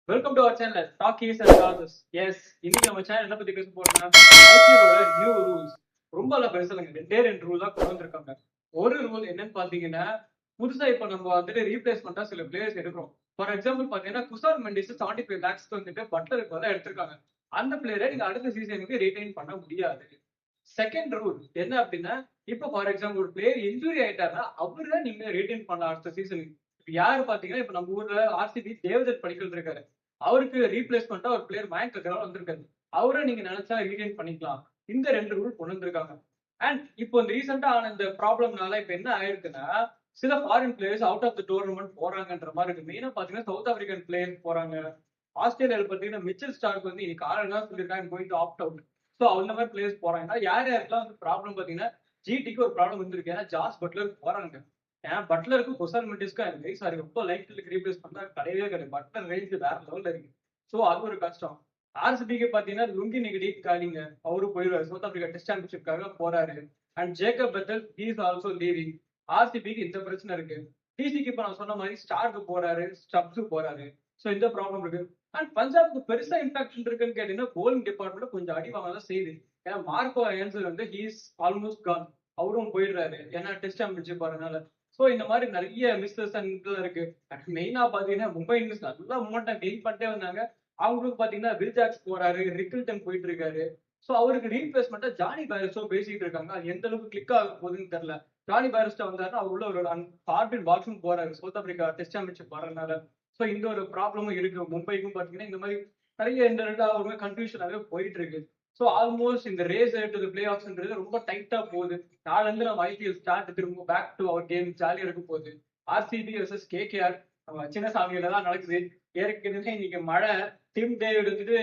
Welcome to our channel talkies and tosses. Yes, இன்னைக்கு நம்ம channel என்ன பத்தி பேச போறோம்னா ஐபிஎலோட நியூ ரூல்ஸ். ரொம்ப எல்லாம் பெருசா ரெண்டே ரூல் தான் கொண்டு வந்திருக்காங்க. ஒரு ரூல் என்னன்னு பாத்தீங்கன்னா, புதுசா இப்ப நம்ம வந்துட்டு ரீப்ளேஸ்மெண்டா சில பிளேயர்ஸ் எடுக்கிறோம். ஃபார் எக்ஸாம்பிள் பாத்தீங்கன்னா குசார் மெண்டிஸ் 75 லேக்ஸ்க்கு வந்துட்டு பட்லருக்கு வந்து எடுத்திருக்காங்க. அந்த பிளேயரை நீங்க அடுத்த சீசனுக்கு ரீடைன் பண்ண முடியாது. செகண்ட் ரூல் என்ன அப்படின்னா, இப்ப ஃபார் எக்ஸாம்பிள் ஒரு பிளேயர் இன்ஜுரி ஆயிட்டாருன்னா அவரை நீங்க ரீடைன் பண்ணலாம் அடுத்த சீசனுக்கு. யாரு பாத்தீங்கன்னா இப்ப நம்ம ஊர்ல ஆர்சிபி தேவதத் படிக்கல் இருக்காரு. அவருக்கு ரீப்ளேஸ்மெண்டா ஒரு பிளேயர் மயங்க் அகர்வால் வந்திருக்காரு. அவரை நீங்க நினைச்சா ரீடைன் பண்ணிக்கலாம். இந்த 2 ரூல் கொண்டு வந்திருக்காங்க. அண்ட் இப்போ இந்த ரீசெண்டா ஆன இந்த ப்ராப்ளம்னால இப்ப என்ன ஆயிருக்குன்னா, சில foreign players out of the tournament போறாங்கன்ற மாதிரி இருக்கு. மெயினா பாத்தீங்கன்னா சவுத் ஆப்பிரிக்கன் பிளேயர்ஸ் போறாங்க. ஆஸ்திரேலியால பாத்தீங்கன்னா மிச்சல் ஸ்டார்க் வந்து இன்னைக்கு காலையில தான் சொல்லியிருக்காங்க போயிட்டு ஆப்ட் அவுட். ஸோ அந்த மாதிரி பிளேயர்ஸ் போறாங்க. யார் யாருக்கெல்லாம் வந்து ப்ராப்ளம் பாத்தீங்கன்னா ஜிடிக்கு ஒரு ப்ராப்ளம் இருந்திருக்கு. ஏன்னா ஜாஸ் பட்லர் போறாங்க. ஏன்னா பட்லருக்கும் கொசால் மெண்டிஸ்க்கும் எனக்கு சாரி ரொம்ப லைட் ரீப்ளேஸ் பண்ணா கிடையவே கிடையாது. பட்லர் ரேஞ்ச் வேற லெவல்ல இருக்கு. ஸோ அது ஒரு கஷ்டம். ஆர்சிபிக்கு பாத்தீங்கன்னா லுங்கி நிகடி காலிங்க அவரு போயிடுவாரு. சவுத் ஆப்பிரிக்கா டெஸ்ட் சாம்பியன்ஷிப்காக போறாரு. And Jacob Bethell is also leaving. ஆர்சிபிக்கு இந்த பிரச்சனை இருக்கு. டிசிக்கு இப்ப நான் சொன்ன மாதிரி ஸ்டார்க்கு போறாரு, ஸ்டப்ஸு போறாரு. ஸோ இந்த ப்ராப்ளம் இருக்கு. அண்ட் பஞ்சாப்க்கு பெருசா இம்பாக்ட் இருக்குன்னு கேட்டீங்கன்னா போலிங் டிபார்ட்மெண்ட் கொஞ்சம் அடி வாங்க தான் செய்யுது. ஏன்னா மார்க்கோ ஆன்சர் வந்து ஹீஸ் ஆல்மோஸ்ட் கான். அவரும் போயிடுறாரு. ஏன்னா டெஸ்ட் சாம்பியன்ஷிப் வரனால. சோ இந்த மாதிரி நிறைய மிஸ்ஸஸ் இருக்கு. மெயினா பாத்தீங்கன்னா மும்பை இந்தியன்ஸ் நல்லா மூமெண்டம் கெயின் பண்ணிட்டே வந்தாங்க. அவங்களுக்கு பாத்தீங்கன்னா வில்ஜாக்ஸ் போறாரு, ரிக்கில்டன் போயிட்டு இருக்காரு. சோ அவருக்கு ரீப்ளேஸ்மெண்டா ஜானி பேரிஸ்டோ பேசிட்டு இருக்காங்க. அது எந்த அளவுக்கு கிளிக் ஆக போகுதுன்னு தெரியல. ஜானி பேரிஸ்டோ வந்தாருன்னா அவர் உள்ள ஒரு ஹார்பின் பாக்ஸும் போறாரு சவுத் ஆப்பிரிக்கா டெஸ்ட் சாம்பியன்ஷிப் வரனால. சோ இந்த ஒரு ப்ராப்ளமும் இருக்கு. மும்பைக்கும் பாத்தீங்கன்னா இந்த மாதிரி நிறைய இந்த ரெண்டாவது கன்ஃபியூஷனாகவே போயிட்டு இருக்கு. சோ ஆல்மோஸ்ட் இந்த ரேஸ் டு தி பிளே ஆஃப்ஸ்ன்றது ரொம்ப டைட்டா போகுது. நாளைல இருந்து நம்ம ஐபிஎல் ஸ்டார்ட் திரும்ப பேக் டு அவர் கேம் ஜாலியா இருக்க போகுது. ஆர்சிபி வர்சஸ் கேகேஆர் சின்ன சாமியில தான் நடக்குது. ஏற்கனவே இன்னைக்கு மழை. டிம் டேவிட் வந்துட்டு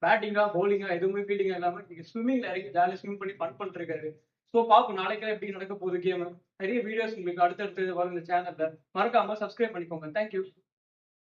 பேட்டிங்கா பவுலிங்கா எதுவுமே ஃபீல்டிங்கா இல்லாம இன்னைக்கு ஸ்விம்மிங்ல இறங்கி ஜாலியா ஸ்விம் பண்ணி ஃபன் பண்ணிட்டு இருக்காரு. சோ பாப்போம் நாளைக்கு எப்படி நடக்க போகுது கேம். நிறைய வீடியோஸ் உங்களுக்கு அடுத்தடுத்து வரும் இந்த சேனல்ல. மறக்காம சப்ஸ்கிரைப் பண்ணிக்கோங்க. தேங்க்யூ.